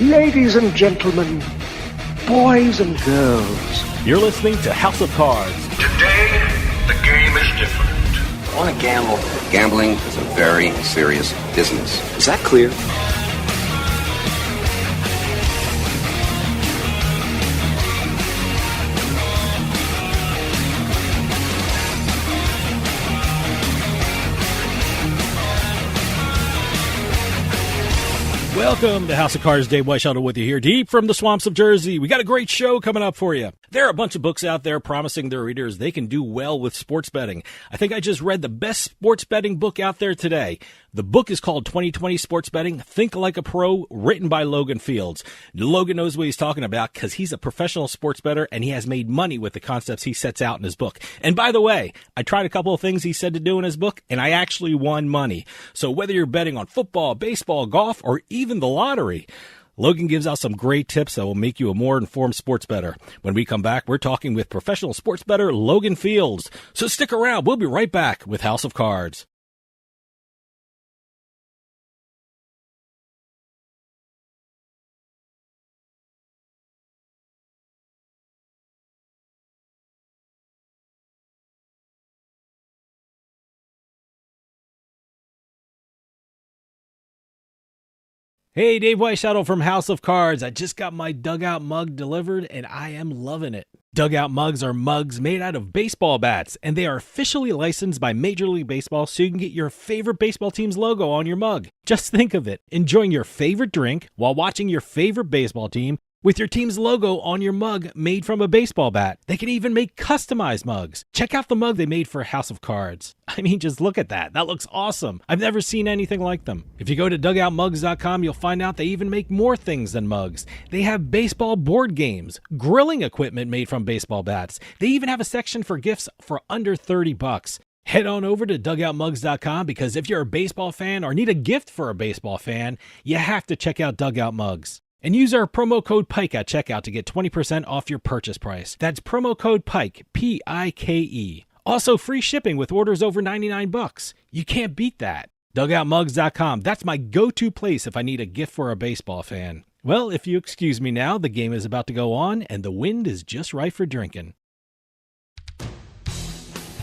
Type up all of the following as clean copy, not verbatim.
Ladies and gentlemen, boys and girls. You're listening to House of Cards. Today, the game is different. I want to gamble. Gambling is a very serious business. Is that clear? Welcome to House of Cards. Dave Weishuttle with you here, deep from the swamps of Jersey. We got a great show coming up for you. There are a bunch of books out there promising their readers they can do well with sports betting. I think I just read the best sports betting book out there today. The book is called 2020 Sports Betting, Think Like a Pro, written by Logan Fields. Logan knows what he's talking about because he's a professional sports bettor and he has made money with the concepts he sets out in his book. And by the way, I tried a couple of things he said to do in his book and I actually won money. So whether you're betting on football, baseball, golf, or even the lottery, Logan gives out some great tips that will make you a more informed sports bettor. When we come back, we're talking with professional sports bettor Logan Fields. So stick around. We'll be right back with House of Cards. Hey, Dave Weishuttle from House of Cards. I just got my Dugout mug delivered, and I am loving it. Dugout mugs are mugs made out of baseball bats, and they are officially licensed by Major League Baseball so you can get your favorite baseball team's logo on your mug. Just think of it, enjoying your favorite drink while watching your favorite baseball team with your team's logo on your mug made from a baseball bat. They can even make customized mugs. Check out the mug they made for House of Cards. I mean, just look at that. That looks awesome. I've never seen anything like them. If you go to dugoutmugs.com, you'll find out they even make more things than mugs. They have baseball board games, grilling equipment made from baseball bats. They even have a section for gifts for under $30. Head on over to dugoutmugs.com because if you're a baseball fan or need a gift for a baseball fan, you have to check out Dugout Mugs. And use our promo code PIKE at checkout to get 20% off your purchase price. That's promo code PIKE, P-I-K-E. Also, free shipping with orders over $99. You can't beat that. DugoutMugs.com. That's my go-to place if I need a gift for a baseball fan. Well, if you excuse me now, the game is about to go on, and the wind is just right for drinking.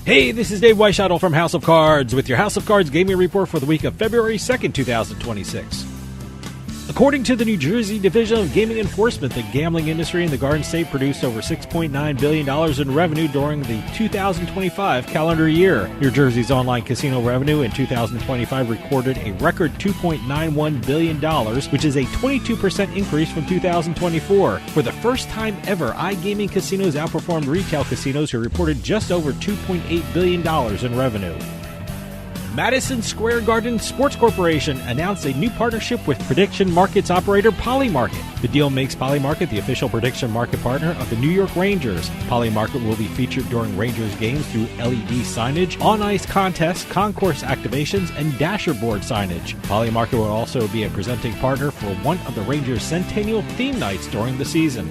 Hey, this is Dave Weishuttle from House of Cards with your House of Cards gaming report for the week of February 2nd, 2026. According to the New Jersey Division of Gaming Enforcement, the gambling industry in the Garden State produced over $6.9 billion in revenue during the 2025 calendar year. New Jersey's online casino revenue in 2025 recorded a record $2.91 billion, which is a 22% increase from 2024. For the first time ever, iGaming casinos outperformed retail casinos who reported just over $2.8 billion in revenue. Madison Square Garden Sports Corporation announced a new partnership with prediction markets operator Polymarket. The deal makes Polymarket the official prediction market partner of the New York Rangers. Polymarket will be featured during Rangers games through LED signage, on-ice contests, concourse activations, and dasher board signage. Polymarket will also be a presenting partner for one of the Rangers' Centennial theme nights during the season.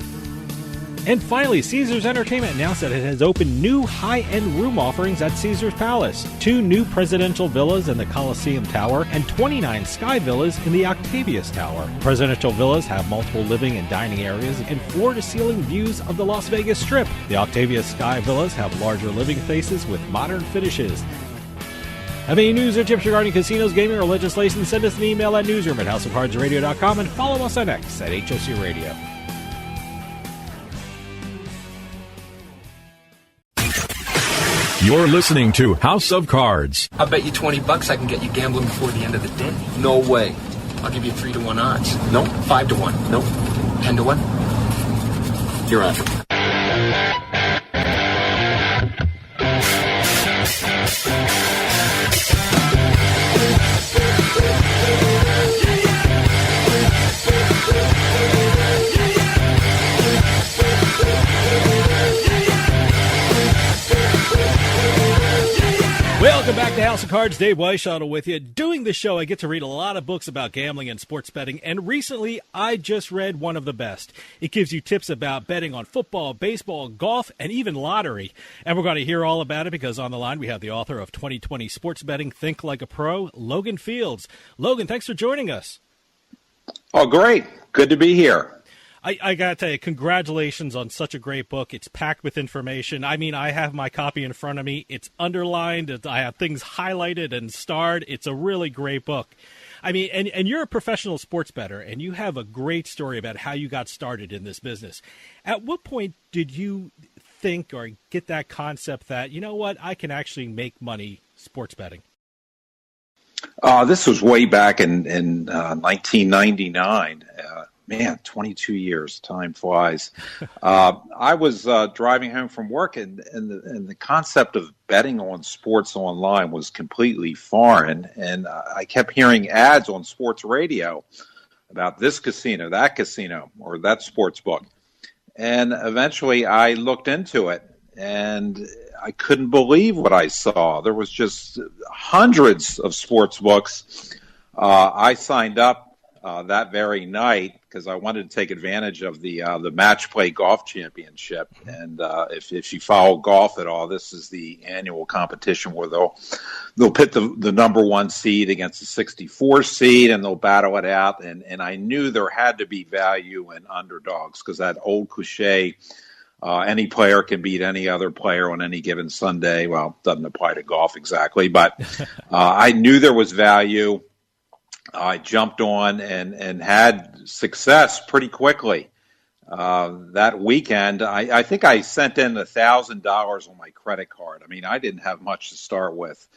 And finally, Caesars Entertainment announced that it has opened new high-end room offerings at Caesars Palace. 2 new presidential villas in the Coliseum Tower and 29 sky villas in the Octavius Tower. Presidential villas have multiple living and dining areas and floor-to-ceiling views of the Las Vegas Strip. The Octavius sky villas have larger living spaces with modern finishes. Have any news or tips regarding casinos, gaming, or legislation? Send us an email at newsroom@houseofcardsradio.com and follow us on X at HOC Radio. You're listening to House of Cards. I'll bet you $20 I can get you gambling before the end of the day. No way. I'll give you 3-1 odds. No. 5-1. No. 10-1. You're on. Welcome back to House of Cards. Dave Weishuttle with you. Doing this show, I get to read a lot of books about gambling and sports betting, and recently I just read one of the best. It gives you tips about betting on football, baseball, golf, and even lottery. And we're going to hear all about it because on the line we have the author of 2020 Sports Betting, Think Like a Pro, Logan Fields. Logan, thanks for joining us. Oh, great. Good to be here. I got to tell you, congratulations on such a great book. It's packed with information. I mean, I have my copy in front of me. It's underlined. I have things highlighted and starred. It's a really great book. I mean, and you're a professional sports bettor, and you have a great story about how you got started in this business. At what point did you think or get that concept that, you know what, I can actually make money sports betting? This was way back in 1999. Man, 22 years, time flies. I was driving home from work, and the concept of betting on sports online was completely foreign. And I kept hearing ads on sports radio about this casino, that casino, or that sports book. And eventually I looked into it, and I couldn't believe what I saw. There was just hundreds of sports books. I signed up that very night because I wanted to take advantage of the Match Play Golf Championship. And if you follow golf at all, this is the annual competition where they'll pit the number one seed against the 64 seed, and they'll battle it out. And I knew there had to be value in underdogs because that old cliche, any player can beat any other player on any given Sunday. Well, doesn't apply to golf exactly, but I knew there was value. I jumped on and had success pretty quickly. That weekend, I think I sent in $1,000 on my credit card. I mean, I didn't have much to start with.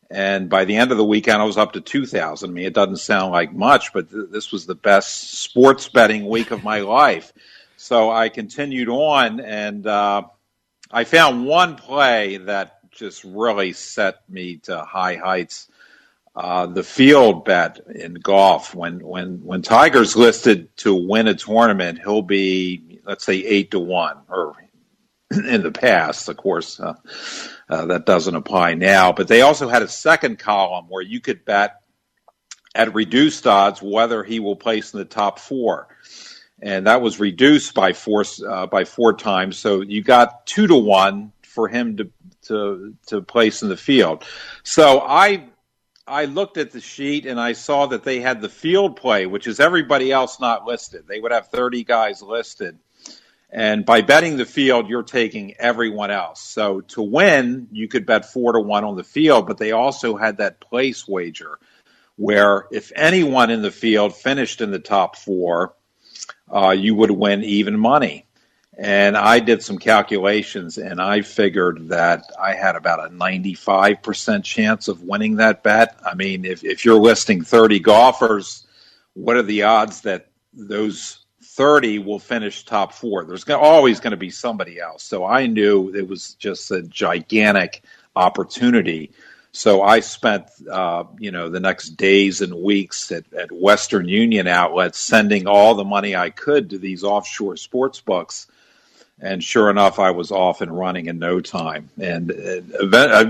And by the end of the weekend, I was up to $2,000. I mean, it doesn't sound like much, but this was the best sports betting week of my life. So I continued on, and I found one play that just really set me to high heights. The field bet in golf. When Tiger's listed to win a tournament, he'll be, let's say, 8-1, or in the past, of course, that doesn't apply now. But they also had a second column where you could bet at reduced odds whether he will place in the top four, and that was reduced by four times. So you got 2-1 for him to place in the field. So I looked at the sheet and I saw that they had the field play, which is everybody else not listed. They would have 30 guys listed. And by betting the field, you're taking everyone else. So to win, you could bet 4-1 on the field, but they also had that place wager where if anyone in the field finished in the top four, you would win even money. And I did some calculations, and I figured that I had about a 95% chance of winning that bet. I mean, if you're listing 30 golfers, what are the odds that those 30 will finish top four? There's always going to be somebody else. So I knew it was just a gigantic opportunity. So I spent, the next days and weeks at Western Union outlets sending all the money I could to these offshore sports books. And sure enough, I was off and running in no time. And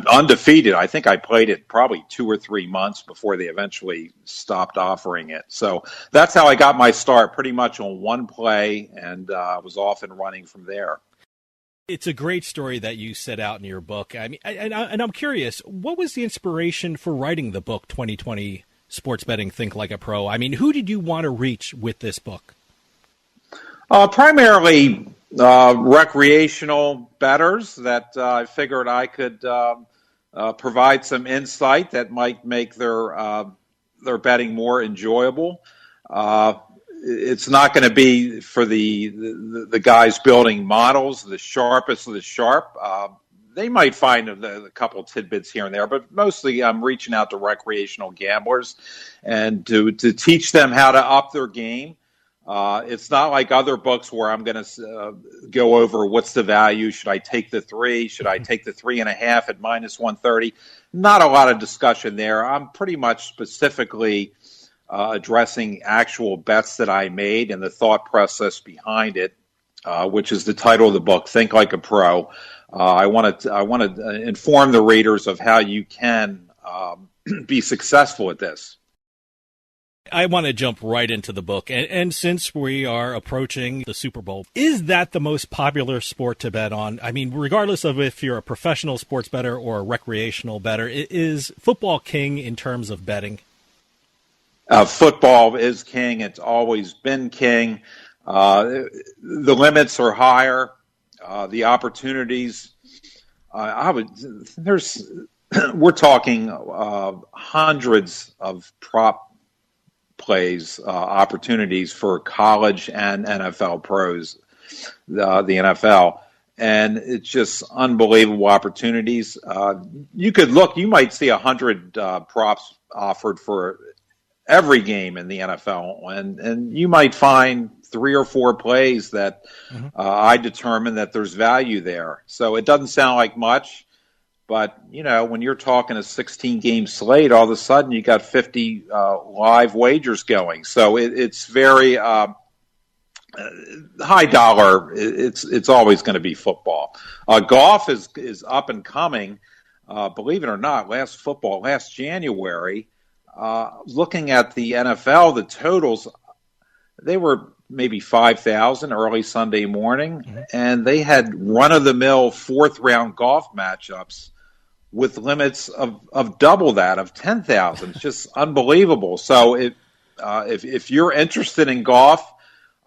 undefeated, I think I played it probably 2 or 3 months before they eventually stopped offering it. So that's how I got my start, pretty much on one play, and I was off and running from there. It's a great story that you set out in your book. I mean, and I'm curious, what was the inspiration for writing the book, 2020 Sports Betting Think Like a Pro? I mean, who did you want to reach with this book? Primarily recreational bettors that I figured I could provide some insight that might make their betting more enjoyable. It's not going to be for the guys building models, the sharpest of the sharp. They might find a couple tidbits here and there, but mostly I'm reaching out to recreational gamblers and to teach them how to up their game. It's not like other books where I'm going to go over what's the value. Should I take the 3? Should I take the 3.5 at -130? Not a lot of discussion there. I'm pretty much specifically addressing actual bets that I made and the thought process behind it, which is the title of the book, Think Like a Pro. I want to inform the readers of how you can be successful at this. I want to jump right into the book. And since we are approaching the Super Bowl, is that the most popular sport to bet on? I mean, regardless of if you're a professional sports bettor or a recreational bettor, is football king in terms of betting? Football is king. It's always been king. The limits are higher. The opportunities. We're talking hundreds of prop plays, opportunities for college and NFL pros, the NFL. And it's just unbelievable opportunities. You might see 100 props offered for every game in the NFL, and you might find 3 or 4 plays that I determine that there's value there. So it doesn't sound like much, but when you're talking a 16-game slate, all of a sudden you got 50 live wagers going. So it's very high dollar. It's always going to be football. Golf is up and coming. Believe it or not, last January, looking at the NFL, the totals, they were maybe 5,000 early Sunday morning, and they had run-of-the-mill fourth-round golf matchups with limits of double that, of 10,000. It's just unbelievable. So if you're interested in golf,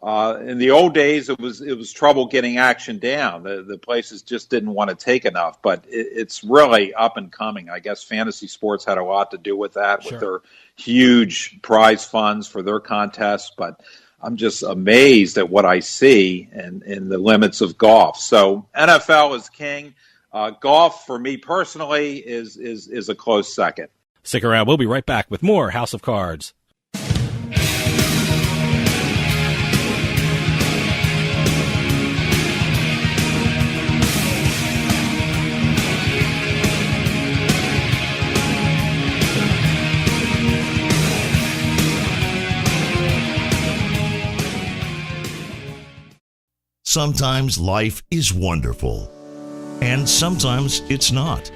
in the old days, it was trouble getting action down. The places just didn't want to take enough, but it's really up and coming. I guess fantasy sports had a lot to do with that, with their huge prize funds for their contests. But I'm just amazed at what I see in the limits of golf. So NFL is king. Golf, for me personally, is a close second. Stick around. We'll be right back with more House of Cards. Sometimes life is wonderful, and sometimes it's not.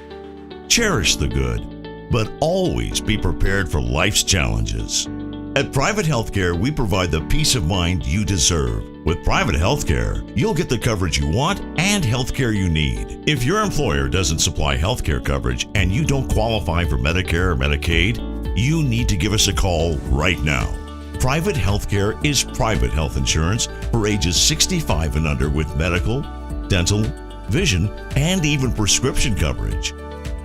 Cherish the good, but always be prepared for life's challenges. At Private Healthcare, we provide the peace of mind you deserve. With Private Healthcare, you'll get the coverage you want and healthcare you need. If your employer doesn't supply healthcare coverage and you don't qualify for Medicare or Medicaid, you need to give us a call right now. Private Healthcare is private health insurance for ages 65 and under with medical, dental, vision, and even prescription coverage.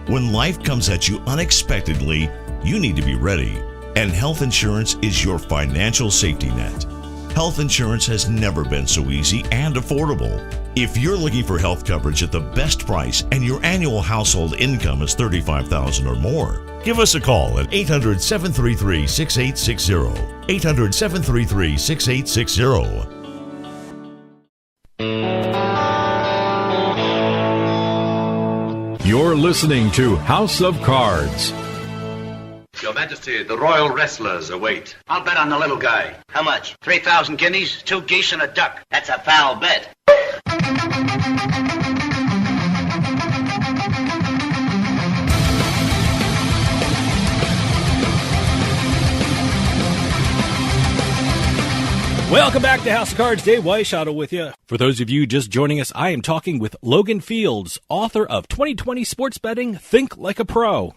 When life comes at you unexpectedly, you need to be ready, and health insurance is your financial safety net. Health insurance has never been so easy and affordable. If you're looking for health coverage at the best price and your annual household income is $35,000 or more, give us a call at 800-733-6860. 800-733-6860. You're listening to House of Cards. Your Majesty, the royal wrestlers await. I'll bet on the little guy. How much? 3,000 guineas, 2 geese, and a duck. That's a foul bet. Welcome back to House of Cards. Dave Weishottle with you. For those of you just joining us, I am talking with Logan Fields, author of 2020 Sports Betting, Think Like a Pro.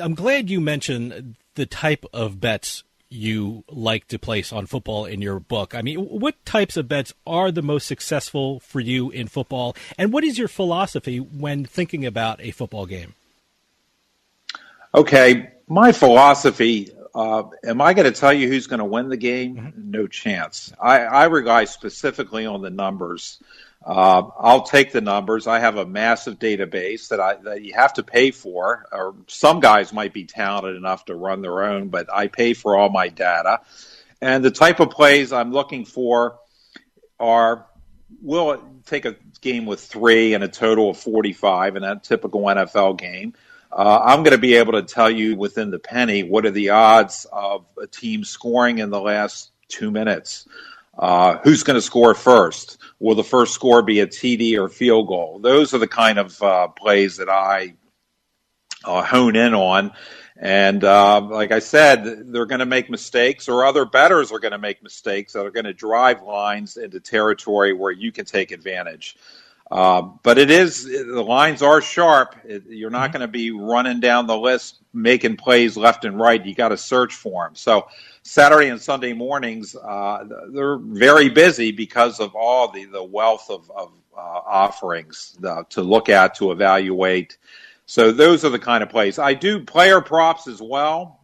I'm glad you mentioned the type of bets you like to place on football in your book. I mean, what types of bets are the most successful for you in football, and what is your philosophy when thinking about a football game? Okay, my philosophy, am I going to tell you who's going to win the game? Mm-hmm. No chance. I rely specifically on the numbers. I'll take the numbers. I have a massive database that you have to pay for, or some guys might be talented enough to run their own, but I pay for all my data. And the type of plays I'm looking for are, we'll take a game with 3 and a total of 45 in that typical NFL game. I'm going to be able to tell you within the penny what are the odds of a team scoring in the last 2 minutes. Who's going to score first? Will the first score be a TD or field goal? Those are the kind of plays that I hone in on. And like I said, they're going to make mistakes, or other bettors are going to make mistakes that are going to drive lines into territory where you can take advantage. But the lines are sharp. You're not going to be running down the list, making plays left and right. You got to search for them. So Saturday and Sunday mornings, they're very busy because of all the wealth of offerings to look at, to evaluate. So those are the kind of plays. I do player props as well.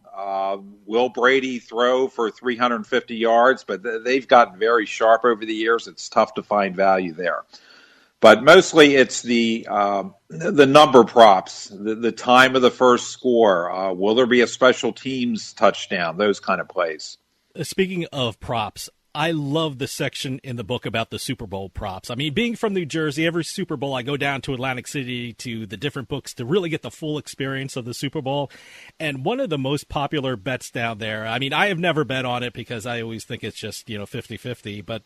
Will Brady throw for 350 yards? But they've gotten very sharp over the years. It's tough to find value there. But mostly it's the number props, the time of the first score. Will there be a special teams touchdown? Those kind of plays. Speaking of props, I love the section in the book about the Super Bowl props. I mean, being from New Jersey, every Super Bowl I go down to Atlantic City to the different books to really get the full experience of the Super Bowl. And one of the most popular bets down there, I mean, I have never bet on it because I always think it's just, 50-50, but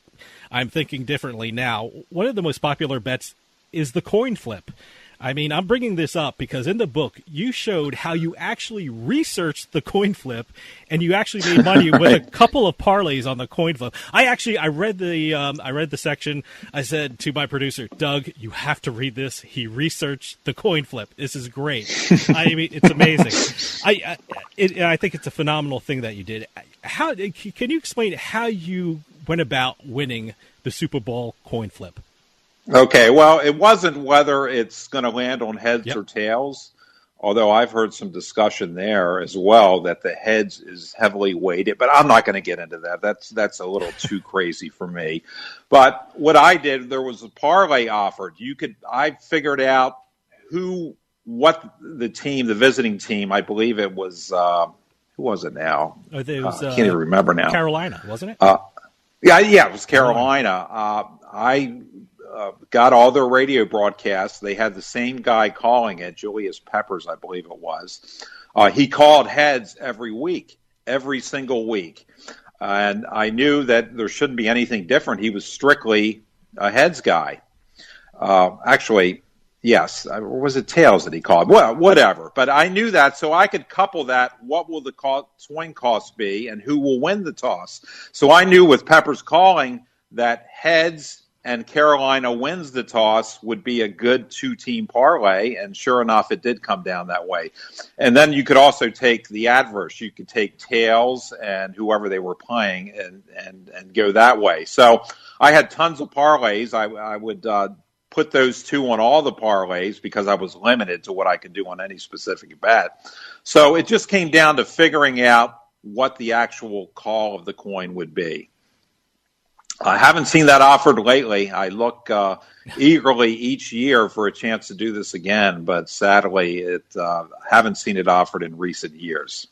I'm thinking differently now. One of the most popular bets is the coin flip. I mean, I'm bringing this up because in the book, you showed how you actually researched the coin flip and you actually made money with a couple of parlays on the coin flip. I read the section. I said to my producer, Doug, you have to read this. He researched the coin flip. This is great. I mean, it's amazing. I think it's a phenomenal thing that you did. Can you explain how you went about winning the Super Bowl coin flip? Okay, well, it wasn't whether it's going to land on heads or tails, although I've heard some discussion there as well that the heads is heavily weighted, but I'm not going to get into that. That's a little too crazy for me. But what I did, there was a parlay offered. I figured out what the team, the visiting team, I believe it was, who was it now? I can't even remember now. Carolina, wasn't it? Yeah, it was Carolina. I got all their radio broadcasts. They had the same guy calling it, Julius Peppers, I believe it was. He called heads every single week. And I knew that there shouldn't be anything different. He was strictly a heads guy. Actually, yes. Or was it tails that he called? Well, whatever. But I knew that, so I could couple that. What will the swing cost be and who will win the toss? So I knew with Peppers calling that heads and Carolina wins the toss would be a good two-team parlay, and sure enough, it did come down that way. And then you could also take the adverse. You could take tails and whoever they were playing and go that way. So I had tons of parlays. I would put those two on all the parlays because I was limited to what I could do on any specific bet. So it just came down to figuring out what the actual call of the coin would be. I haven't seen that offered lately. I look eagerly each year for a chance to do this again, but sadly, haven't seen it offered in recent years.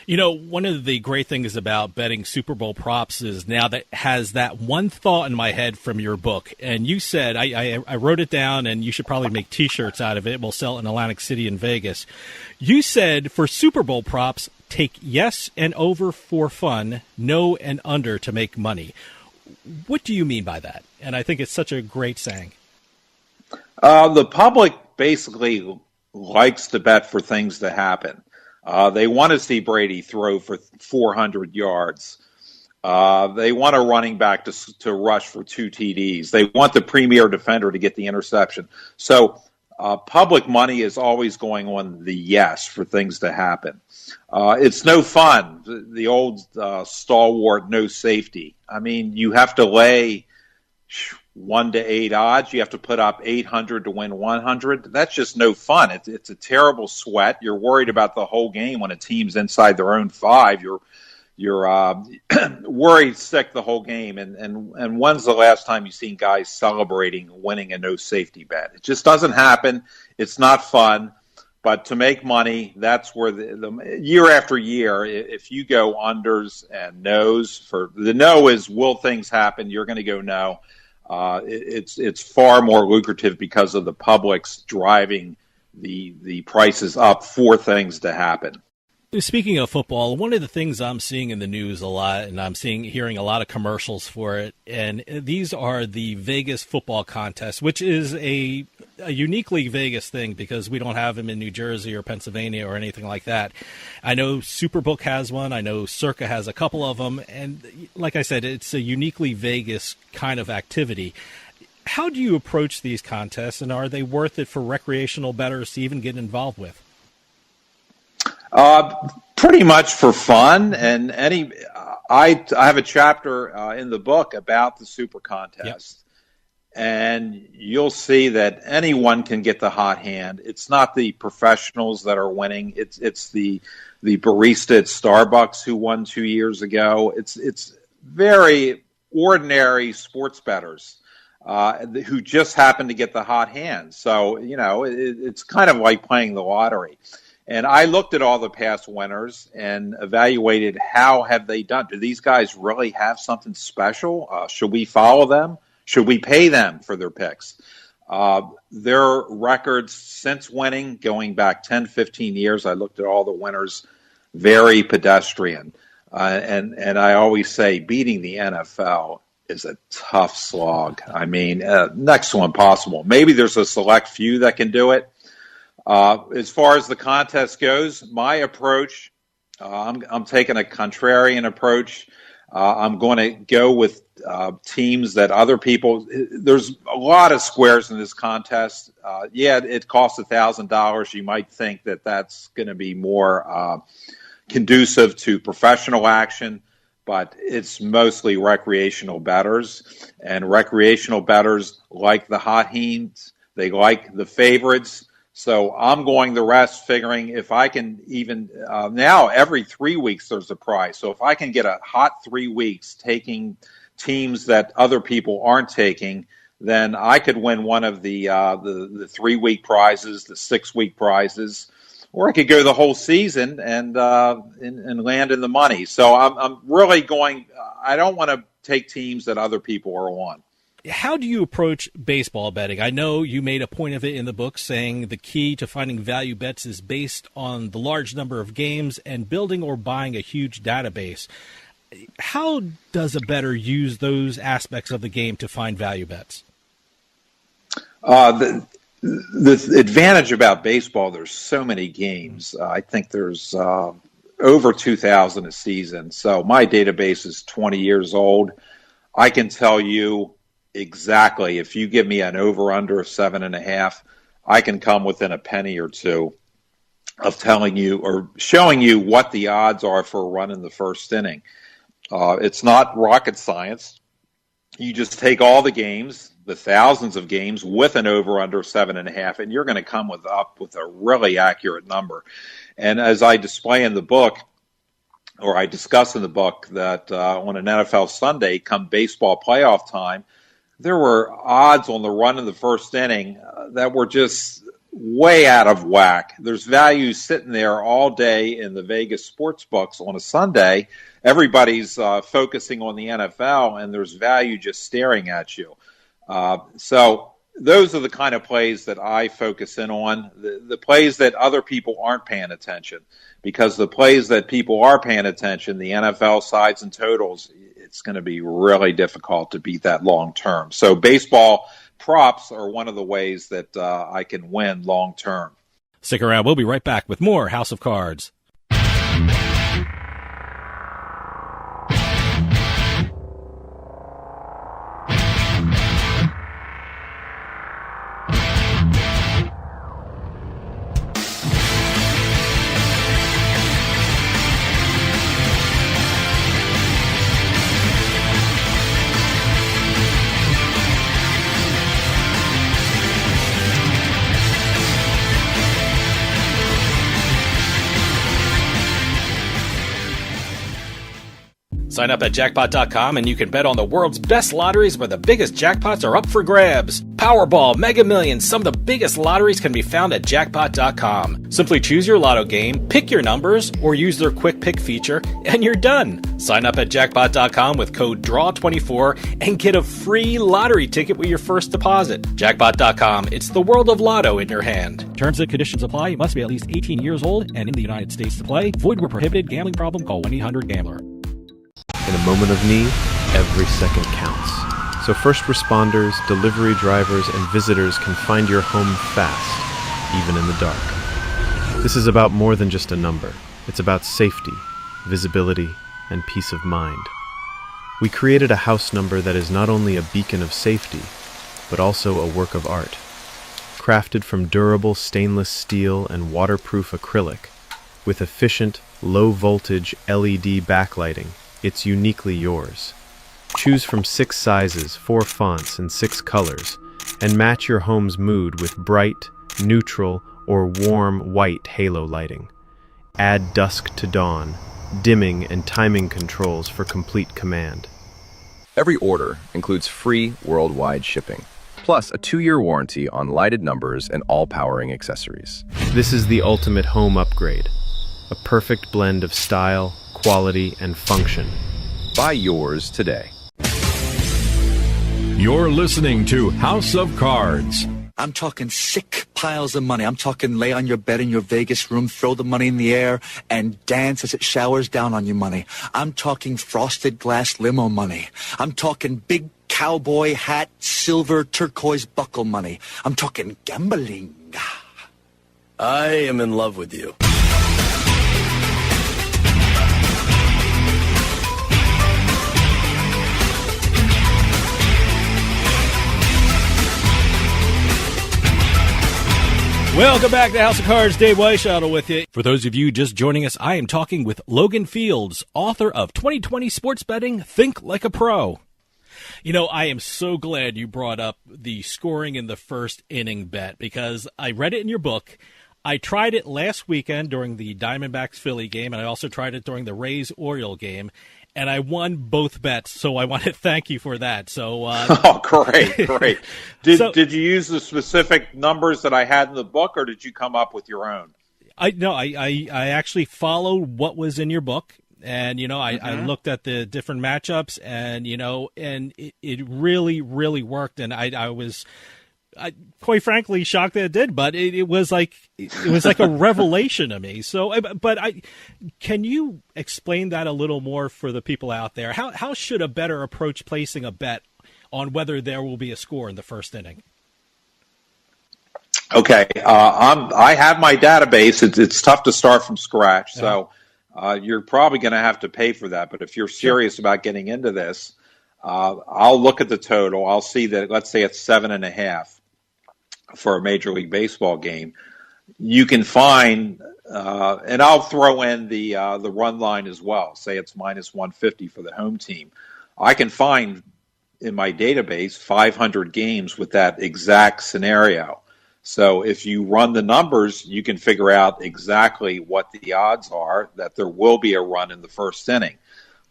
One of the great things about betting Super Bowl props is now that has that one thought in my head from your book. And you said, I wrote it down, and you should probably make T-shirts out of it. We'll sell it in Atlantic City and Vegas. You said for Super Bowl props, take yes and over for fun, no and under to make money. What do you mean by that? And I think it's such a great saying. The public basically likes to bet for things to happen. They want to see Brady throw for 400 yards. They want a running back to rush for 2 TDs. They want the premier defender to get the interception. So public money is always going on the yes for things to happen. It's no fun. The old stalwart no safety. I mean, you have to lay 1 to 8 odds. You have to put up 800 to win 100. That's just no fun. It's a terrible sweat. You're worried about the whole game when a team's inside their own 5. You're worried sick the whole game. And when's the last time you've seen guys celebrating winning a no safety bet? It just doesn't happen. It's not fun. But to make money, that's where the year after year, if you go unders and nos, for the no is will things happen? You're going to go no. It's far more lucrative because of the public's driving the prices up for things to happen. Speaking of football, one of the things I'm seeing in the news a lot, and I'm hearing a lot of commercials for it, and these are the Vegas football contest, which is a uniquely Vegas thing because we don't have them in New Jersey or Pennsylvania or anything like that. I know Superbook has one. I know Circa has a couple of them. And like I said, it's a uniquely Vegas kind of activity. How do you approach these contests, and are they worth it for recreational bettors to even get involved with? Pretty much for fun, and I have a chapter in the book about the Super Contest, and you'll see that anyone can get the hot hand. It's not the professionals that are winning; it's the barista at Starbucks who won 2 years ago. It's very ordinary sports bettors who just happen to get the hot hand. So it's kind of like playing the lottery. And I looked at all the past winners and evaluated how have they done. Do these guys really have something special? Should we follow them? Should we pay them for their picks? Their records since winning, going back 10, 15 years, I looked at all the winners, very pedestrian. And I always say beating the NFL is a tough slog. I mean, next to impossible. Maybe there's a select few that can do it. As far as the contest goes, my approach, I'm taking a contrarian approach. I'm going to go with teams that other people. There's a lot of squares in this contest. It costs $1,000. You might think that that's going to be more conducive to professional action, but it's mostly recreational bettors. And recreational bettors like the hot hands. They like the favorites. So I'm going the rest, figuring if I can even now every 3 weeks there's a prize. So if I can get a hot 3 weeks taking teams that other people aren't taking, then I could win one of the 3 week prizes, the 6 week prizes, or I could go the whole season and land in the money. So I'm really going. I don't want to take teams that other people are on. How do you approach baseball betting? I know you made a point of it in the book, saying the key to finding value bets is based on the large number of games and building or buying a huge database. How does a bettor use those aspects of the game to find value bets? The advantage about baseball, there's so many games. I think there's over 2,000 a season. So my database is 20 years old. I can tell you exactly, if you give me an over-under of 7.5, I can come within a penny or two of telling you or showing you what the odds are for a run in the first inning. It's not rocket science. You just take all the games, the thousands of games, with an over-under 7.5, and you're going to come up with a really accurate number. And as I display in the book, or I discuss in the book, that on an NFL Sunday, come baseball playoff time, there were odds on the run in the first inning that were just way out of whack. There's value sitting there all day in the Vegas sports books on a Sunday. Everybody's focusing on the NFL, and there's value just staring at you. So those are the kind of plays that I focus in on, the plays that other people aren't paying attention. Because the plays that people are paying attention, the NFL sides and totals, it's going to be really difficult to beat that long term. So baseball props are one of the ways that I can win long term. Stick around. We'll be right back with more House of Cards. Sign up at Jackpot.com and you can bet on the world's best lotteries where the biggest jackpots are up for grabs. Powerball, Mega Millions, some of the biggest lotteries can be found at Jackpot.com. Simply choose your lotto game, pick your numbers, or use their quick pick feature, and you're done. Sign up at Jackpot.com with code DRAW24 and get a free lottery ticket with your first deposit. Jackpot.com, it's the world of lotto in your hand. Terms and conditions apply. You must be at least 18 years old and in the United States to play. Void where prohibited. Gambling problem? Call 1-800-GAMBLER. In a moment of need, every second counts. So first responders, delivery drivers, and visitors can find your home fast, even in the dark. This is about more than just a number. It's about safety, visibility, and peace of mind. We created a house number that is not only a beacon of safety, but also a work of art. Crafted from durable stainless steel and waterproof acrylic, with efficient, low-voltage LED backlighting, it's uniquely yours. Choose from 6 sizes, 4 fonts, and 6 colors, and match your home's mood with bright, neutral, or warm white halo lighting. Add dusk to dawn, dimming and timing controls for complete command. Every order includes free worldwide shipping, plus a 2-year warranty on lighted numbers and all powering accessories. This is the ultimate home upgrade, a perfect blend of style, quality, and function. Buy yours today. You're listening to House of Cards. I'm talking sick piles of money. I'm talking lay on your bed in your Vegas room, throw the money in the air, and dance as it showers down on you money. I'm talking frosted glass limo money. I'm talking big cowboy hat, silver turquoise buckle money. I'm talking gambling. I am in love with you. Welcome back to House of Cards. Dave Weishottle with you. For those of you just joining us, I am talking with Logan Fields, author of 2020 Sports Betting, Think Like a Pro. You know, I am so glad you brought up the scoring in the first inning bet, because I read it in your book. I tried it last weekend during the Diamondbacks-Philly game, and I also tried it during the Rays-Oriole game, and I won both bets, so I want to thank you for that. So, oh, great. Did you use the specific numbers that I had in the book, or did you come up with your own? I actually followed what was in your book, and, you know, I looked at the different matchups, and, you know, and it really, really worked, and I was quite frankly shocked that it did, but it was like a revelation to me. So, but can you explain that a little more for the people out there? How should a bettor approach placing a bet on whether there will be a score in the first inning? Okay, I have my database. It's tough to start from scratch, so you're probably going to have to pay for that. But if you're serious about getting into this, I'll look at the total. I'll see that, let's say it's 7.5 for a Major League Baseball game. You can find, and I'll throw in the run line as well. Say it's minus 150 for the home team. I can find in my database 500 games with that exact scenario. So if you run the numbers, you can figure out exactly what the odds are that there will be a run in the first inning.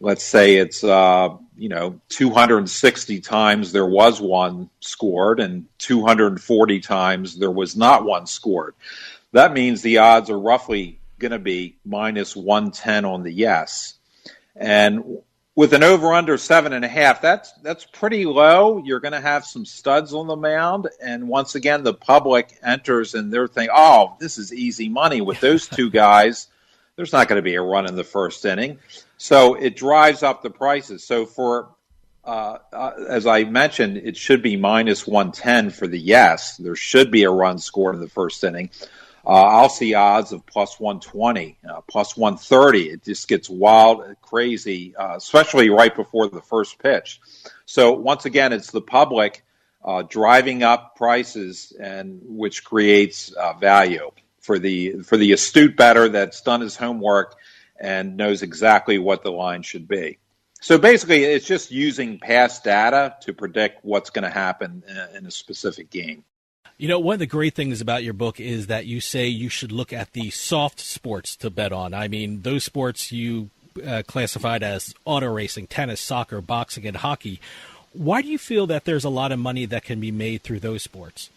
Let's say it's 260 times there was one scored and 240 times there was not one scored. That means the odds are roughly going to be minus 110 on the yes. And with an over-under 7.5, that's pretty low. You're going to have some studs on the mound, and once again, the public enters and they're thinking, "Oh, this is easy money with those two guys. There's not going to be a run in the first inning." So it drives up the prices. So for, as I mentioned, it should be minus 110 for the yes. There should be a run scored in the first inning. I'll see odds of plus 120, plus 130. It just gets wild, crazy, especially right before the first pitch. So once again, it's the public driving up prices, and which creates value for the astute bettor that's done his homework and knows exactly what the line should be. So basically, it's just using past data to predict what's going to happen in a specific game. You know, one of the great things about your book is that you say you should look at the soft sports to bet on. I mean, those sports you classified as auto racing, tennis, soccer, boxing, and hockey. Why do you feel that there's a lot of money that can be made through those sports?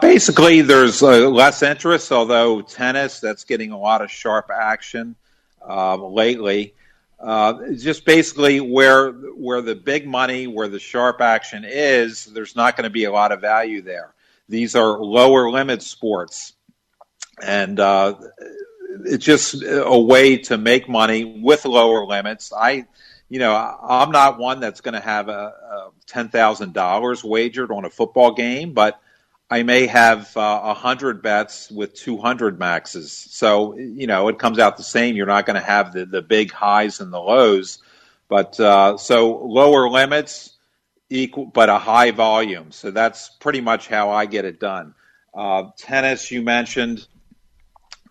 Basically, there's less interest, although tennis, that's getting a lot of sharp action lately. Just basically where the big money, where the sharp action is, there's not going to be a lot of value there. These are lower limit sports, and it's just a way to make money with lower limits. I'm not one that's going to have a $10,000 wagered on a football game, but I may have 100 bets with 200 maxes. So, it comes out the same. You're not going to have the big highs and the lows. But so lower limits, equal, but a high volume. So that's pretty much how I get it done. Tennis, you mentioned.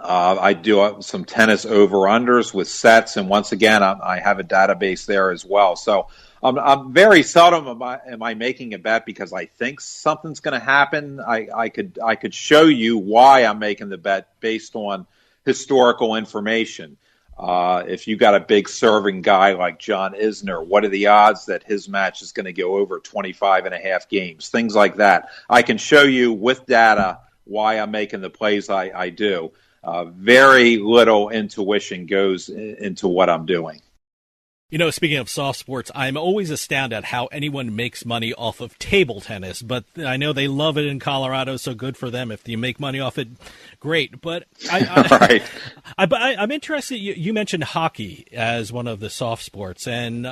I do some tennis over-unders with sets, and once again, I have a database there as well. So I'm very seldom am I making a bet because I think something's going to happen. I could show you why I'm making the bet based on historical information. If you got a big serving guy like John Isner, what are the odds that his match is going to go over 25.5 games? Things like that. I can show you with data why I'm making the plays I do. Very little intuition goes into what I'm doing. You know, speaking of soft sports, I'm always astounded at how anyone makes money off of table tennis, but I know they love it in Colorado, so good for them. If you make money off it, great. But right. I'm interested, you mentioned hockey as one of the soft sports, and,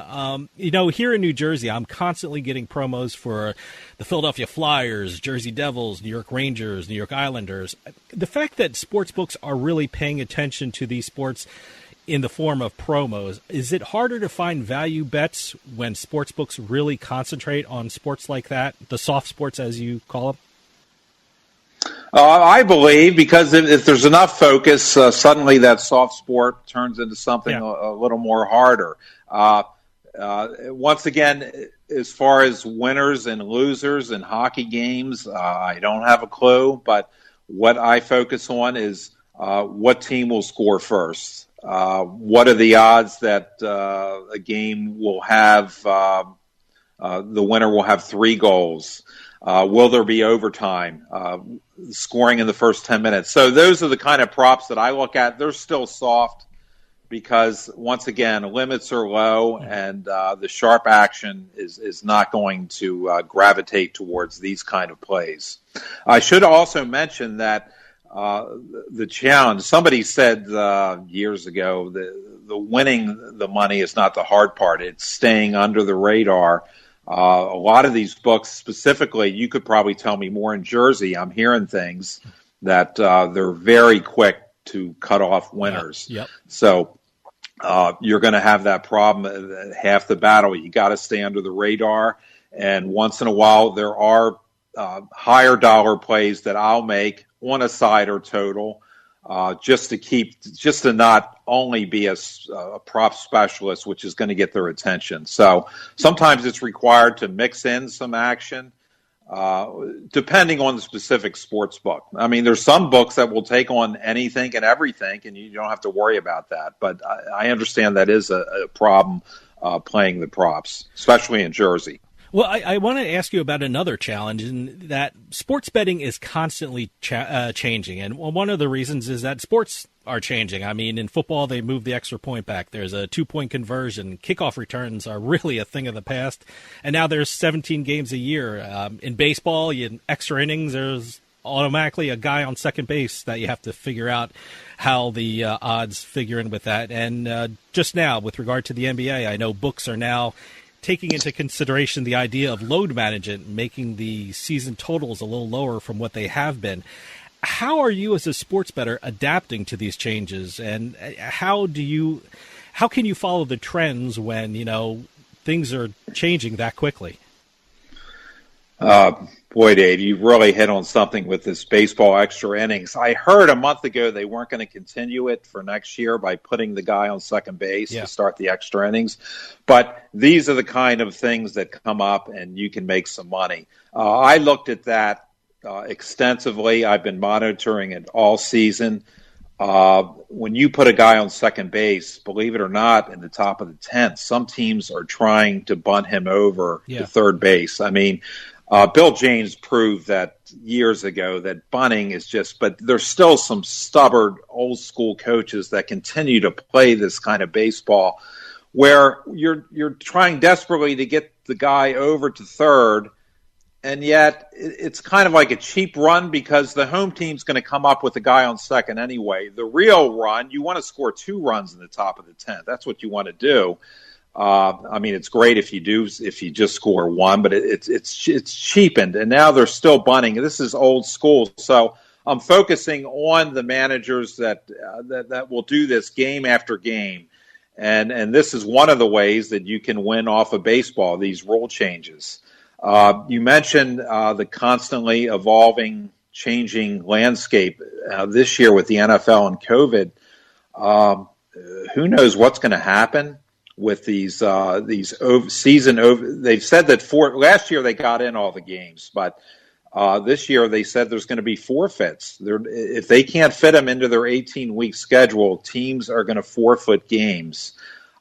you know, here in New Jersey, I'm constantly getting promos for the Philadelphia Flyers, Jersey Devils, New York Rangers, New York Islanders. The fact that sports books are really paying attention to these sports in the form of promos, is it harder to find value bets when sports books really concentrate on sports like that, the soft sports as you call them? I believe because if there's enough focus, suddenly that soft sport turns into something a little more harder. Once again, as far as winners and losers in hockey games, I don't have a clue, but what I focus on is what team will score first. What are the odds that a game will have the winner will have 3 goals? Will there be overtime? Scoring in the first 10 minutes. So those are the kind of props that I look at. They're still soft because, once again, limits are low and the sharp action is not going to gravitate towards these kind of plays. I should also mention that the challenge, somebody said years ago, the winning the money is not the hard part. It's staying under the radar. A lot of these books, specifically, you could probably tell me more in Jersey. I'm hearing things that they're very quick to cut off winners. Yep. So you're going to have that problem half the battle. You got to stay under the radar. And once in a while, there are higher dollar plays that I'll make on a side or total, just to not only be a prop specialist, which is going to get their attention. So sometimes it's required to mix in some action, depending on the specific sports book. I mean, there's some books that will take on anything and everything, and you don't have to worry about that. But I understand that is a problem playing the props, especially in Jersey. Well, I want to ask you about another challenge, in that sports betting is constantly changing. And one of the reasons is that sports are changing. I mean, in football, they moved the extra point back. There's a 2-point conversion. Kickoff returns are really a thing of the past. And now there's 17 games a year. In baseball, in extra innings, there's automatically a guy on second base that you have to figure out how the odds figure in with that. And just now, with regard to the NBA, I know books are now taking into consideration the idea of load management, making the season totals a little lower from what they have been. How are you as a sports bettor adapting to these changes, and how can you follow the trends when, you know, things are changing that quickly? Boy, Dave, you really hit on something with this baseball extra innings. I heard a month ago they weren't going to continue it for next year by putting the guy on second base to start the extra innings. But these are the kind of things that come up and you can make some money. I looked at that extensively. I've been monitoring it all season. When you put a guy on second base, believe it or not, in the top of the 10th, some teams are trying to bunt him over to third base. I mean, Bill James proved that years ago that bunting is but there's still some stubborn old school coaches that continue to play this kind of baseball where you're trying desperately to get the guy over to third, and yet it's kind of like a cheap run because the home team's going to come up with a guy on second anyway. The real run, you want to score 2 runs in the top of the 10th. That's what you want to do. I mean, it's great if you just score 1, but it's cheapened, and now they're still bunting. This is old school, so I'm focusing on the managers that will do this game after game, and this is one of the ways that you can win off of baseball. These rule changes. You mentioned the constantly evolving, changing landscape this year with the NFL and COVID. Who knows what's going to happen with these season? They've said that last year they got in all the games, but this year they said there's going to be forfeits. If they can't fit them into their 18-week schedule, teams are going to forfeit games.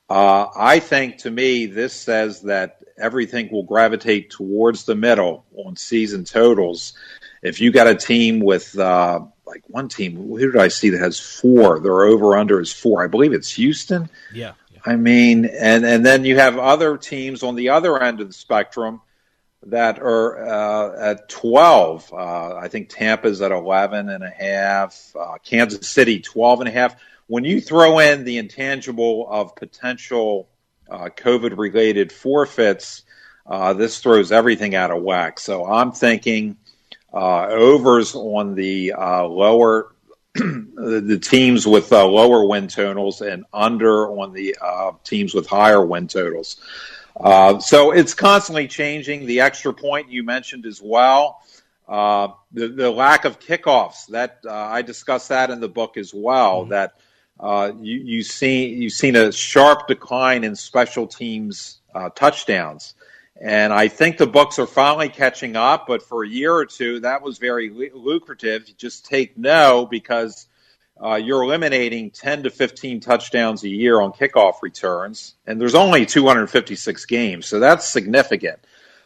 I think, to me, this says that everything will gravitate towards the middle on season totals. If you got a team with like one team, who did I see that has 4? Their over-under is 4. I believe it's Houston. Yeah. I mean, and then you have other teams on the other end of the spectrum that are at 12. I think Tampa's at 11.5. Kansas City 12.5. When you throw in the intangible of potential COVID-related forfeits, this throws everything out of whack. So I'm thinking overs on the lower, the teams with lower win totals, and under on the teams with higher win totals. So it's constantly changing. The extra point you mentioned as well. The lack of kickoffs, that I discussed that in the book as well. That you've seen a sharp decline in special teams touchdowns, and I think the books are finally catching up. But for a year or two, that was very lucrative. You just take no, because you're eliminating 10 to 15 touchdowns a year on kickoff returns, and there's only 256 games, so that's significant.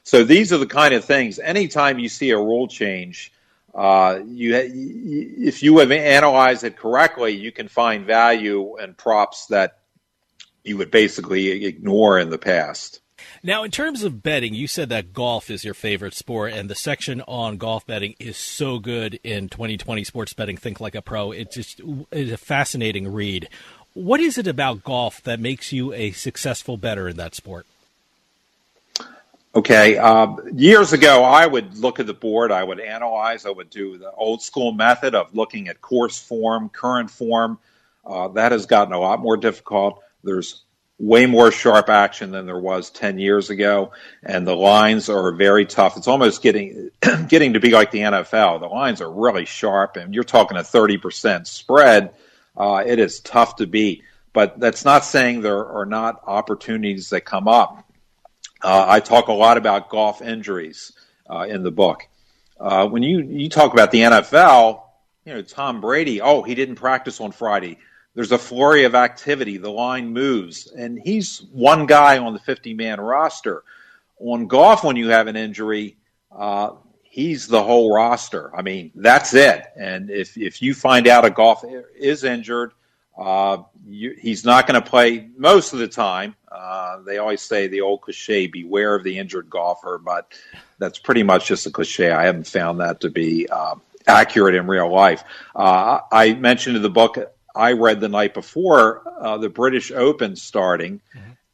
So these are the kind of things. Anytime you see a rule change, if you have analyzed it correctly, you can find value and props that you would basically ignore in the past. Now, in terms of betting, you said that golf is your favorite sport, and the section on golf betting is so good in 2020 Sports Betting Think Like a Pro. It's a fascinating read. What is it about golf that makes you a successful bettor in that sport? Okay. Years ago, I would look at the board, I would analyze, I would do the old school method of looking at course form, current form. That has gotten a lot more difficult. There's way more sharp action than there was 10 years ago, and the lines are very tough. It's almost getting to be like the NFL. The lines are really sharp, and you're talking a 30% spread. It is tough to beat, but that's not saying there are not opportunities that come up. I talk a lot about golf injuries in the book. When you talk about the NFL, Tom Brady, he didn't practice on Friday. There's a flurry of activity. The line moves, and he's one guy on the 50-man roster. On golf, when you have an injury, he's the whole roster. I mean, that's it. And if you find out a golf is injured, he's not going to play most of the time. They always say the old cliche, beware of the injured golfer, but that's pretty much just a cliche. I haven't found that to be accurate in real life. I mentioned in the book, I read the night before the British Open starting,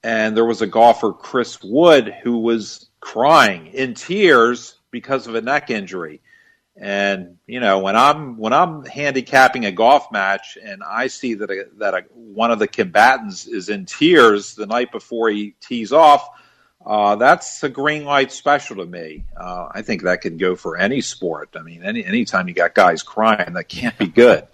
and there was a golfer, Chris Wood, who was crying in tears because of a neck injury. And when I'm handicapping a golf match and I see that one of the combatants is in tears the night before he tees off, that's a green light special to me. I think that could go for any sport. I mean, anytime you got guys crying, that can't be good.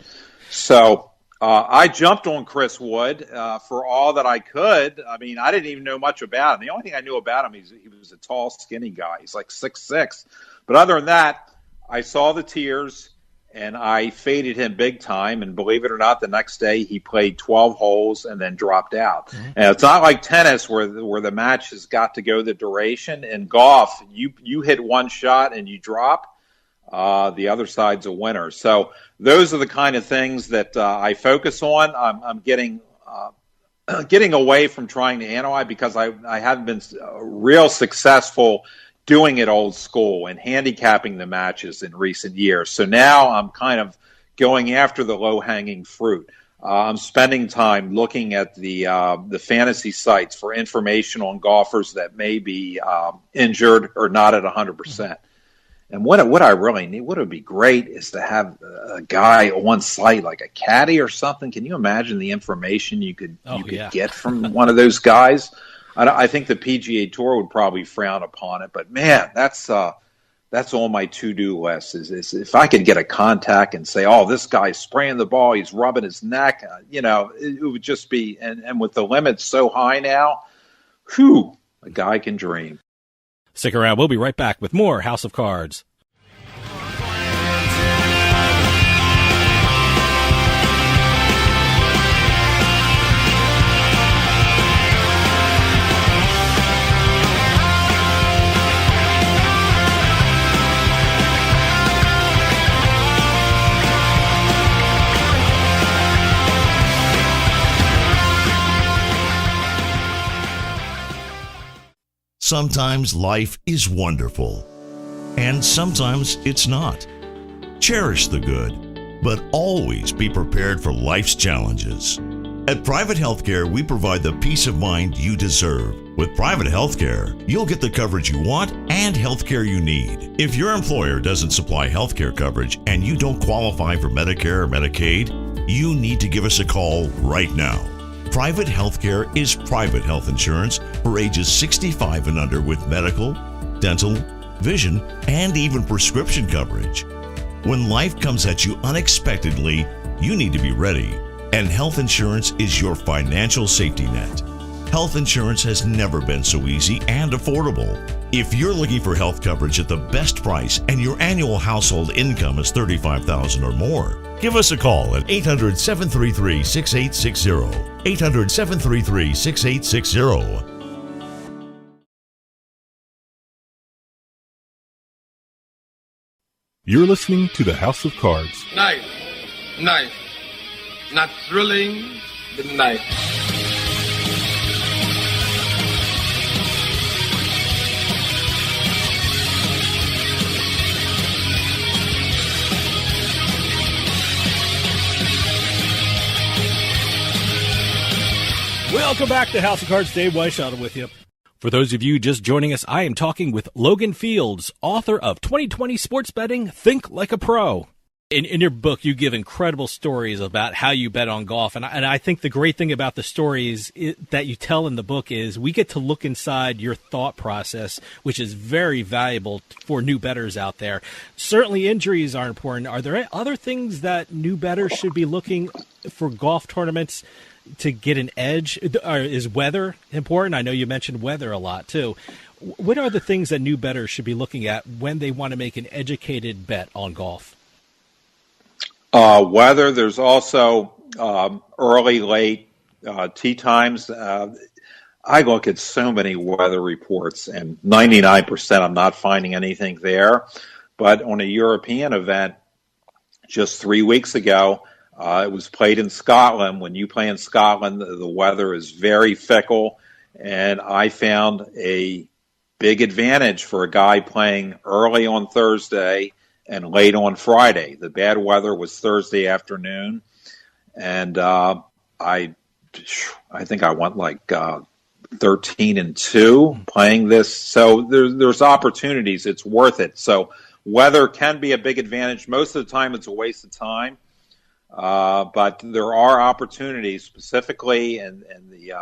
So I jumped on Chris Wood for all that I could. I mean, I didn't even know much about him. The only thing I knew about him, he was a tall, skinny guy. He's like 6'6". But other than that, I saw the tears, and I faded him big time. And believe it or not, the next day he played 12 holes and then dropped out. Mm-hmm. And it's not like tennis where the match has got to go the duration. In golf, you hit one shot and you drop. The other side's a winner. So those are the kind of things that I focus on. I'm getting away from trying to analyze because I haven't been real successful doing it old school and handicapping the matches in recent years. So now I'm kind of going after the low-hanging fruit. I'm spending time looking at the fantasy sites for information on golfers that may be injured or not at 100%. And what I really need, what would be great, is to have a guy on site, like a caddy or something. Can you imagine the information you could get from one of those guys? I think the PGA Tour would probably frown upon it, but man, that's on my to-do list. Is if I could get a contact and say, "Oh, this guy's spraying the ball, he's rubbing his neck," it would just be. And with the limits so high now, whew, a guy can dream. Stick around. We'll be right back with more House of Cards. Sometimes life is wonderful, and sometimes it's not. Cherish the good, but always be prepared for life's challenges. At Private Healthcare, we provide the peace of mind you deserve. With Private Healthcare, you'll get the coverage you want and healthcare you need. If your employer doesn't supply healthcare coverage and you don't qualify for Medicare or Medicaid, you need to give us a call right now. Private Healthcare is private health insurance for ages 65 and under with medical, dental, vision, and even prescription coverage. When life comes at you unexpectedly, you need to be ready, and health insurance is your financial safety net. Health insurance has never been so easy and affordable. If you're looking for health coverage at the best price and your annual household income is $35,000 or more, give us a call at 800-733-6860. 800-733-6860. You're listening to the House of Cards. Knife. Not thrilling, but knife. Welcome back to House of Cards. Dave Weishaupt with you. For those of you just joining us, I am talking with Logan Fields, author of 2020 Sports Betting, Think Like a Pro. In your book, you give incredible stories about how you bet on golf. And I think the great thing about the stories that you tell in the book is we get to look inside your thought process, which is very valuable for new bettors out there. Certainly injuries are important. Are there other things that new bettors should be looking for golf tournaments to get an edge? Is weather important? I know you mentioned weather a lot too. What are the things that new bettors should be looking at when they want to make an educated bet on golf? Weather. There's also early, late tee times. I look at so many weather reports, and 99% I'm not finding anything there. But on a European event just 3 weeks ago, it was played in Scotland. When you play in Scotland, the weather is very fickle, and I found a big advantage for a guy playing early on Thursday and late on Friday. The bad weather was Thursday afternoon, and I think I went like 13-2 playing this. So there's opportunities. It's worth it. So weather can be a big advantage. Most of the time, it's a waste of time. But there are opportunities, specifically in the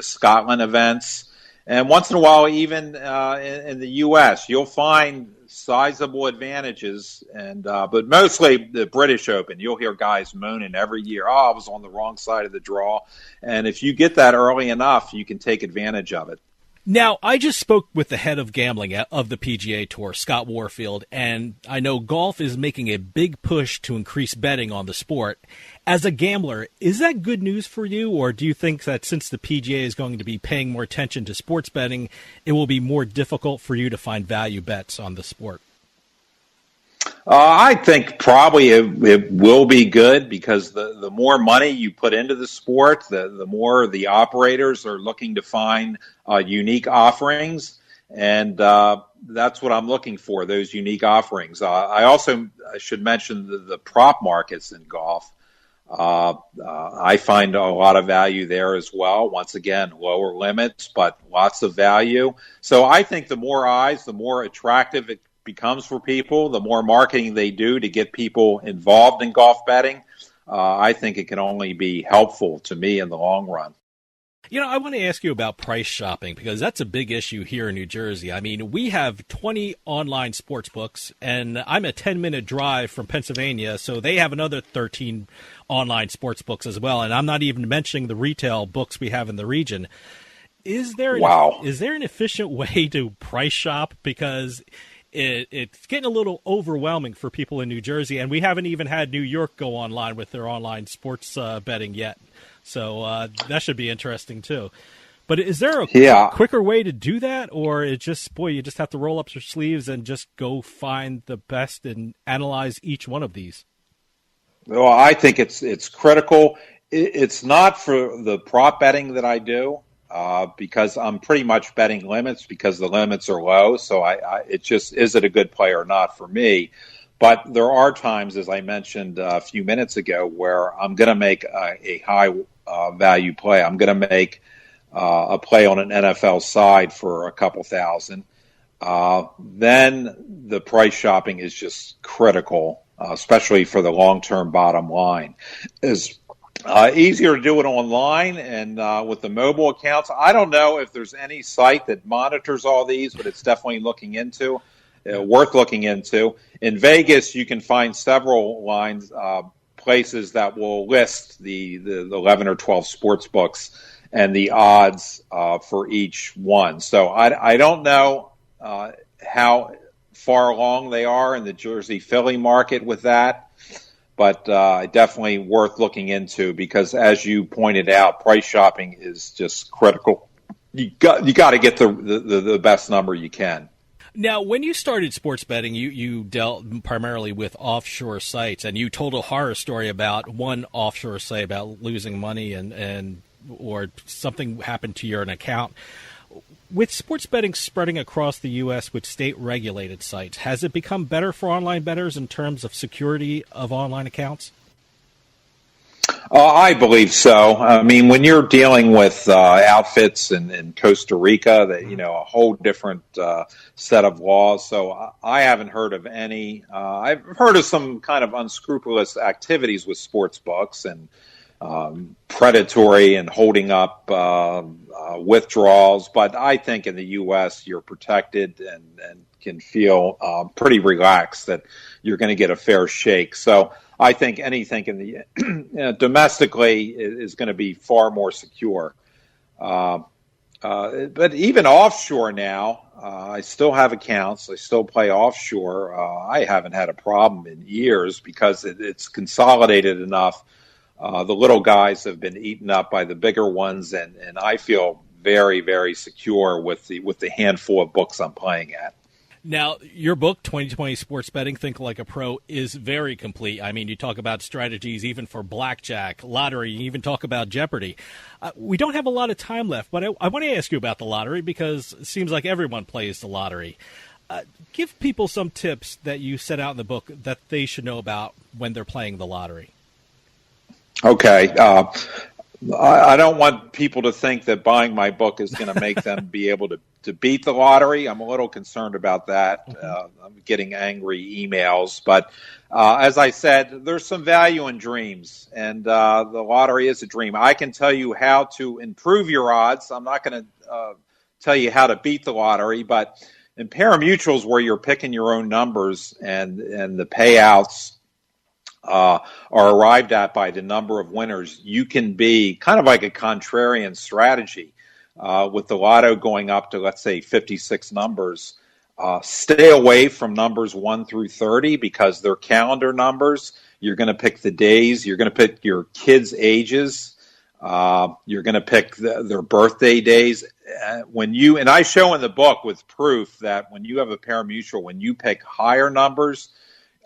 Scotland events, and once in a while, even in the U.S., you'll find sizable advantages. And but mostly the British Open, you'll hear guys moaning every year, "Oh, I was on the wrong side of the draw." And if you get that early enough, you can take advantage of it. Now, I just spoke with the head of gambling of the PGA Tour, Scott Warfield, and I know golf is making a big push to increase betting on the sport. As a gambler, is that good news for you, or do you think that since the PGA is going to be paying more attention to sports betting, it will be more difficult for you to find value bets on the sport? I think probably it will be good, because the more money you put into the sport, the more the operators are looking to find unique offerings, and that's what I'm looking for, those unique offerings. I should mention the prop markets in golf. I find a lot of value there as well. Once again, lower limits, but lots of value. So I think the more eyes, the more attractive it becomes for people, the more marketing they do to get people involved in golf betting. I think it can only be helpful to me in the long run. I want to ask you about price shopping because that's a big issue here in New Jersey. I mean, we have 20 online sports books, and I'm a 10-minute drive from Pennsylvania, so they have another 13 online sports books as well, and I'm not even mentioning the retail books we have in the region. Is there an efficient way to price shop? Because it's getting a little overwhelming for people in New Jersey, and we haven't even had New York go online with their online sports betting yet. So that should be interesting too. But is there a quicker way to do that, or you just have to roll up your sleeves and just go find the best and analyze each one of these? Well, I think it's critical. It's not for the prop betting that I do because I'm pretty much betting limits because the limits are low. So it just is it a good play or not for me. But there are times, as I mentioned a few minutes ago, where I'm going to make a high value play. I'm going to make a play on an NFL side for a couple thousand. Then the price shopping is just critical, especially for the long-term bottom line. It's easier to do it online and with the mobile accounts. I don't know if there's any site that monitors all these, but it's definitely worth looking into. In Vegas, you can find several places that will list the 11 or 12 sports books and the odds for each one. So I don't know how far along they are in the Jersey-Philly market with that, but definitely worth looking into because, as you pointed out, price shopping is just critical. You got to get the best number you can. Now, when you started sports betting, you dealt primarily with offshore sites, and you told a horror story about one offshore site about losing money or something happened to your account. With sports betting spreading across the U.S. with state-regulated sites, has it become better for online bettors in terms of security of online accounts? I believe so. I mean, when you're dealing with outfits in Costa Rica, a whole different set of laws. So I haven't heard of any. I've heard of some kind of unscrupulous activities with sports books and predatory and holding up withdrawals. But I think in the U.S. you're protected and can feel pretty relaxed that you're going to get a fair shake. So I think anything in the domestically is going to be far more secure. But even offshore now, I still have accounts. I still play offshore. I haven't had a problem in years because it's consolidated enough. The little guys have been eaten up by the bigger ones, and I feel very, very secure with the handful of books I'm playing at. Now, your book, 2020 Sports Betting, Think Like a Pro, is very complete. I mean, you talk about strategies even for blackjack, lottery, you even talk about Jeopardy. We don't have a lot of time left, but I want to ask you about the lottery because it seems like everyone plays the lottery. Give people some tips that you set out in the book that they should know about when they're playing the lottery. Okay. I don't want people to think that buying my book is going to make them be able to beat the lottery. I'm a little concerned about that. I'm getting angry emails. But as I said, there's some value in dreams, and the lottery is a dream. I can tell you how to improve your odds. I'm not going to tell you how to beat the lottery, but in pari-mutuels where you're picking your own numbers and the payouts are arrived at by the number of winners, you can be kind of like a contrarian strategy. With the lotto going up to, let's say, 56 numbers, stay away from numbers 1 through 30 because they're calendar numbers. You're going to pick the days. You're going to pick your kids' ages. You're going to pick their birthday days. And I show in the book with proof that when you have a pari-mutuel, when you pick higher numbers,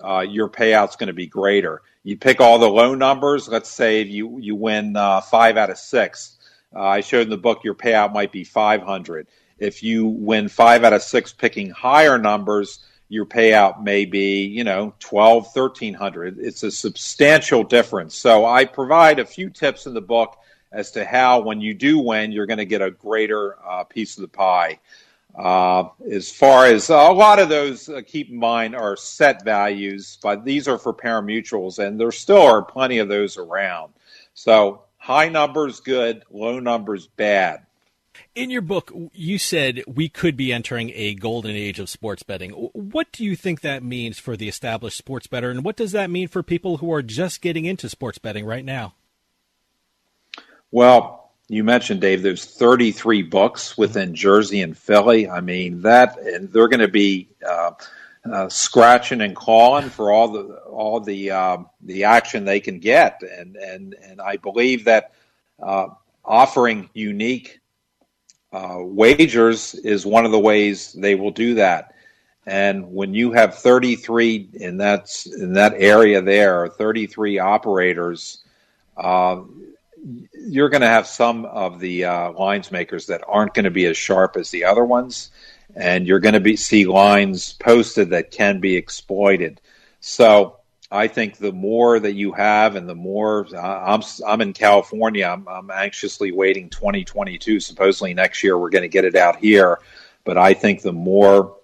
your payout's going to be greater. You pick all the low numbers. Let's say you win 5 out of 6. I showed in the book your payout might be $500. If you win 5 out of 6 picking higher numbers, your payout may be, $1,200, $1,300. It's a substantial difference. So I provide a few tips in the book as to how, when you do win, you're going to get a greater piece of the pie. As far as a lot of those, keep in mind, are set values, but these are for pari-mutuels, and there still are plenty of those around. So high numbers good, low numbers bad. In your book, you said we could be entering a golden age of sports betting. What do you think that means for the established sports bettor, and what does that mean for people who are just getting into sports betting right now? Well, you mentioned, Dave, there's 33 books within Jersey and Philly. I mean, and they're going to be scratching and clawing for all the action they can get, and I believe that offering unique wagers is one of the ways they will do that. And when you have 33 in that area there, 33 operators, you're going to have some of the lines makers that aren't going to be as sharp as the other ones, and you're going to see lines posted that can be exploited. So I think the more that you have, and the more I'm in California. I'm anxiously waiting 2022. Supposedly next year we're going to get it out here, but I think the more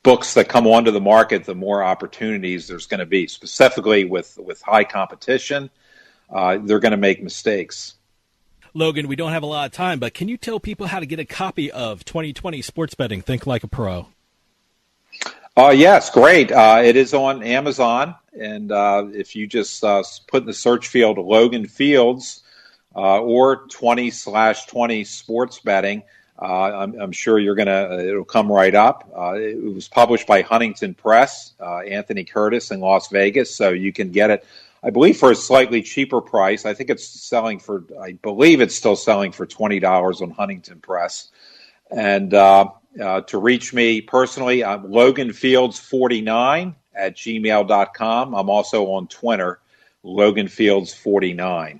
books that come onto the market, the more opportunities there's going to be. Specifically with high competition, they're going to make mistakes. Logan, we don't have a lot of time, but can you tell people how to get a copy of 2020 Sports Betting Think Like a Pro? Yes, great. It is on Amazon, and if you just put in the search field Logan Fields or 20/20 sports betting, I'm sure it'll come right up. It was published by Huntington Press, Anthony Curtis in Las Vegas, so you can get it, I believe, for a slightly cheaper price. I believe it's still selling for $20 on Huntington Press. And to reach me personally, I'm LoganFields49@gmail.com. I'm also on Twitter, LoganFields49.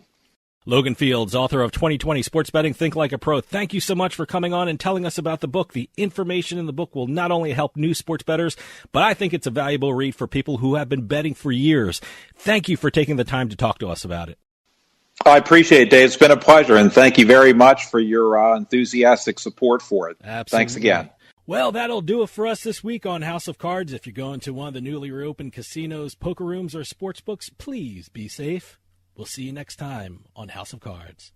Logan Fields, author of 2020 Sports Betting Think Like a Pro. Thank you so much for coming on and telling us about the book. The information in the book will not only help new sports bettors, but I think it's a valuable read for people who have been betting for years. Thank you for taking the time to talk to us about it. I appreciate it, Dave. It's been a pleasure, and thank you very much for your enthusiastic support for it. Absolutely. Thanks again. Well, that'll do it for us this week on House of Cards. If you're going to one of the newly reopened casinos, poker rooms, or sports books, please be safe. We'll see you next time on House of Cards.